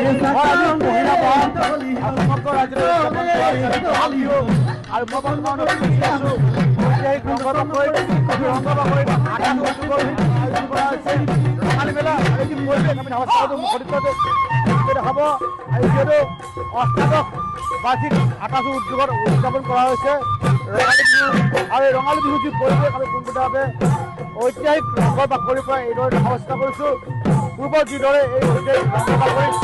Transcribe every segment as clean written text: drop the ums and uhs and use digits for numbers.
মহিলা সমগ্ৰ ৰাজ্যতে আৰু মই বৰ্তমান আছো ৰংঘৰ বাকৰিত আটাটো আয়োজন কৰা হৈছে ৰঙালী মেলা আৰু এই পৰিৱেশ আমি নমস্কাৰটো মুখৰিত দেখাব আৰু যিহেতু অষ্টাদশ বাৰ্ষিক আটাটো উদ্যোগত উদযাপন কৰা হৈছে ৰঙালী বিহু আৰু এই ৰঙালী বিহু যি পৰিৱেশ আমি পোনপটীয়াভাৱে ঐতিহাসিক ৰংঘৰ বাকৰিৰ পৰা এইদৰে দেখাব চেষ্টা কৰিছোঁ পূৰ্বৰ যিদৰে এই ঐতিহাসিক ৰংঘৰ বাকৰিত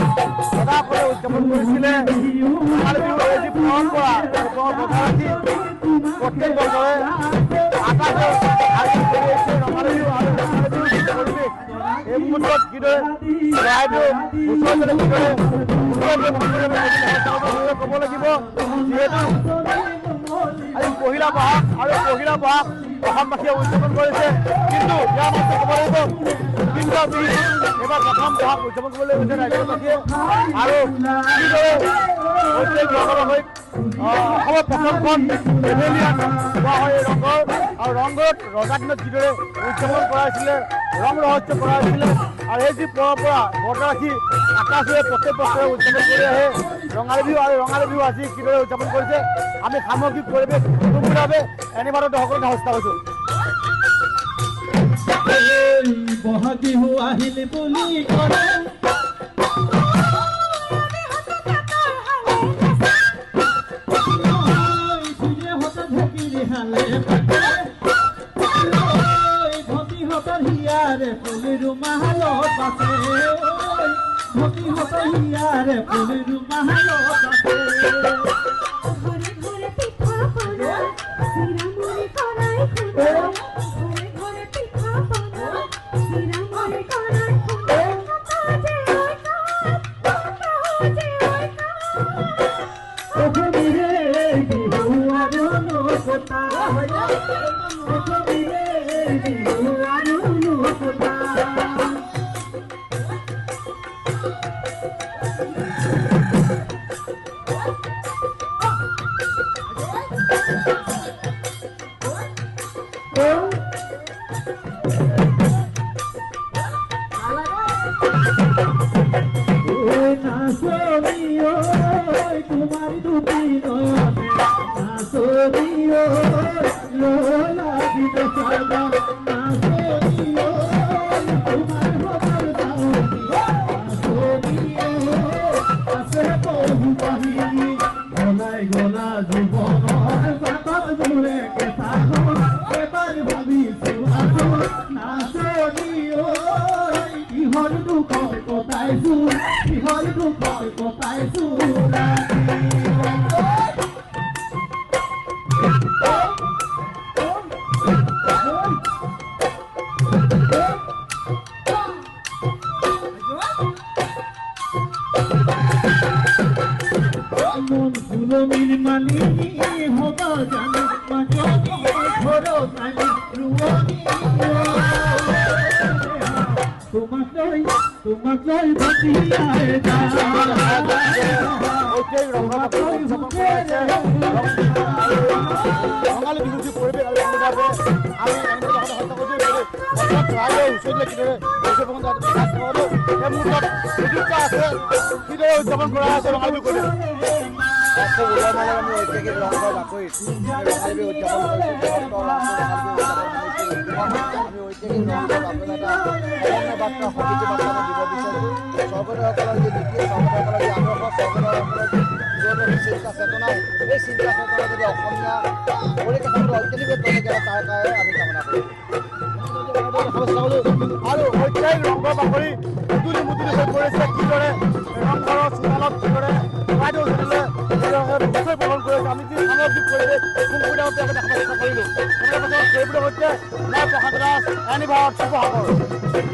সদাসকলে উদযাপন কৰিছিলে ৰঙালী বিহুৰ এই যি পৰম্পৰা বজাই ৰাখি প্ৰত্যেক বছৰে আটাটো আয়োজন কৰি আহিছে ৰঙালী বিহু আৰু ৰঙালী বিহুৰ যি পৰিৱেশ এই মুহূৰ্তত কিদৰে চৰাইদেউ ওচৰতে কিদৰে ক'ব লাগিব যিহেতু আজি পহিলা বহাগ আৰু পহিলা বহাগ অসমবাসীয়ে উদযাপন কৰিছে কিন্তু ইয়াৰ মাজতে ক'ব লাগিব তিনিটা বিহু এইবাৰ প্ৰথম বহাগ উদযাপন কৰিবলৈ গৈছে ৰাজ্যবাসীয়ে আৰু কিদৰে ঐতিহাসিক ৰংঘৰ অসমৰ প্ৰথমখন পেভিলিয়ন হোৱা হয় এই ৰংঘৰ আৰু ৰংঘৰত ৰজা দিনত যিদৰে উদযাপন কৰা হৈছিলে ৰং ৰহস্য কৰা হৈছিলে আৰু এই যি পৰম্পৰা বৰ্তাই ৰাখি আকাশে প্ৰত্যেক বছৰে উদযাপন কৰি আহে ৰঙালী বিহু আৰু ৰঙালী বিহু আজি কিদৰে উদযাপন কৰিছে আমি সামগ্ৰিক পৰিৱেশ সম্পূৰ্ণভাৱে এনিবাৰতে সকলোকে চেষ্টা কৰিছোঁ বহাগ বিহু আহিলে বুলি কৰে হিয়ারে ফুলিরু মাহালত বাসে ভতি হত হিয়ারে ফুলিরু মাহালত বাসে ঘরে ঘরে পিঠা পনা সিরামুড়ি করাই খুঁড়ে ঘরে ঘরে পিঠা পনা সিরামুড়ি করাই খুঁড়ে কাজে ওই কাজে ওই ওখে রে বিহু আরনো কোতা ওখে রে বিহু আরনো কোতা তোমার দুটি নয়নে নাচনিও লোলা দিত সদা নাচনিও তোমার হবার দাওনি নাচনিও আছে বহু বাহিনী গলায় গলা জীবনের বাতাস জুড়ে কেতা এবার ভাবিছো আসো নাচনিও ইহর দুঃখ কোথায়ছো ইহর দুঃখ কোথায়ছো মন ফুলমির মালিনী হব জানি মাজনি ঘর জানি রুয়নি তোমাক লৈ ভাটিয়ায় ৰঙালী বিহু যি পৰিৱেশ আৰু আমি ওচৰলৈ কিদৰে আছে কিদৰে উদযাপন কৰা হৈছে ৰঙালী বিহু কৰি আমি ঐতিহাসিক ৰংঘৰ বাকৰিত ৰঙালী বিহু উদযাপন আমি ঐতিহাসিক ৰংঘৰ বাকৰিত এটা অনন্য বাৰ্তা সমৃদ্ধি বাৰ্তা আমি দিব বিচাৰিছোঁ স্বৰ্গদেউসকলৰ যি নীতি স্বৰ্গদেউসকলৰ যি আদৰ্শ স্বৰ্গদেউসকলৰ যিহেতু চিন্তা চেতনা এই চিন্তা চেতনা যদি অসমীয়া পৰিকাঠামোটো অত্যাধিক তাৰ কাৰণে আমি কামনা কৰিছোঁ আৰু ঐতিহাসিক ৰংঘৰ বাকৰি মুকলি মুকলি হৈ পৰিছে কিদৰে ৰংঘৰৰ চোতালত কিদৰে চৰাইদেউ ওচৰলৈ নিশ্চয় পালন কৰিছে আমি যি সামগ্ৰিক পৰিৱেশ সম্পূৰ্ণভাৱে আমি দেখাব চেষ্টা কৰিলোঁ সেইবিলাক সৈতে মই প্ৰশান্ত দাস এনিভাৰত শিৱসাগৰ।